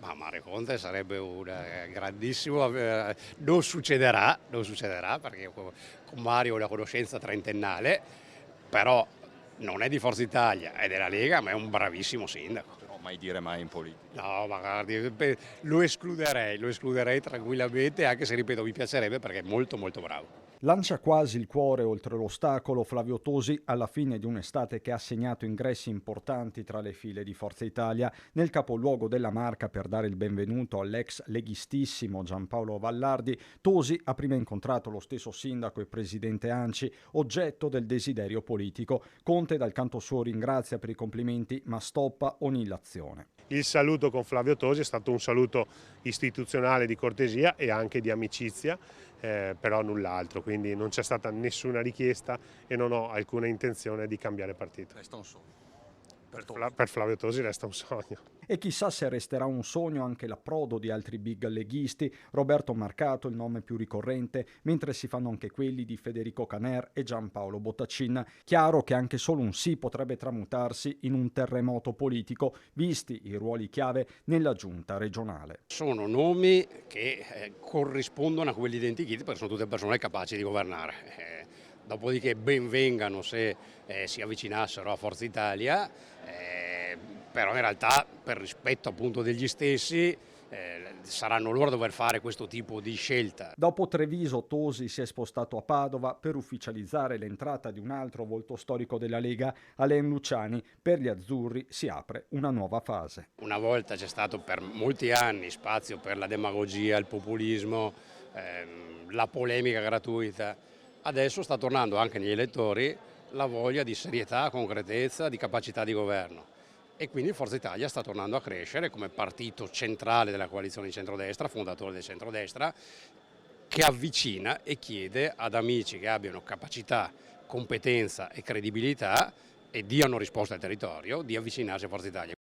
Ma Mario Conte sarebbe un grandissimo, non succederà perché con Mario è una conoscenza trentennale, però non è di Forza Italia, è della Lega, ma è un bravissimo sindaco. Però mai dire mai in politica. No, ma guardi, lo escluderei tranquillamente, anche se ripeto mi piacerebbe perché è molto molto bravo. Lancia quasi il cuore oltre l'ostacolo Flavio Tosi alla fine di un'estate che ha segnato ingressi importanti tra le file di Forza Italia nel capoluogo della Marca per dare il benvenuto all'ex leghistissimo Giampaolo Vallardi. Tosi ha prima incontrato lo stesso sindaco e presidente ANCI, oggetto del desiderio politico. Conte dal canto suo ringrazia per i complimenti ma stoppa ogni illazione. Il saluto con Flavio Tosi è stato un saluto istituzionale di cortesia e anche di amicizia, però null'altro, quindi non c'è stata nessuna richiesta e non ho alcuna intenzione di cambiare partito. Resta un sogno. Per Flavio Tosi resta un sogno. E chissà se resterà un sogno anche l'approdo di altri big leghisti, Roberto Marcato il nome più ricorrente, mentre si fanno anche quelli di Federico Caner e Giampaolo Bottacin. Chiaro che anche solo un sì potrebbe tramutarsi in un terremoto politico, visti i ruoli chiave nella giunta regionale. Sono nomi che corrispondono a quelli identikit perché sono tutte persone capaci di governare. Dopodiché ben vengano se si avvicinassero a Forza Italia, però in realtà per rispetto appunto degli stessi saranno loro a dover fare questo tipo di scelta. Dopo Treviso, Tosi si è spostato a Padova per ufficializzare l'entrata di un altro volto storico della Lega, Alain Luciani. Per gli azzurri si apre una nuova fase. Una volta c'è stato per molti anni spazio per la demagogia, il populismo, la polemica gratuita. Adesso sta tornando anche negli elettori la voglia di serietà, concretezza, di capacità di governo. E quindi Forza Italia sta tornando a crescere come partito centrale della coalizione di centrodestra, fondatore del centrodestra, che avvicina e chiede ad amici che abbiano capacità, competenza e credibilità e diano risposta al territorio di avvicinarsi a Forza Italia.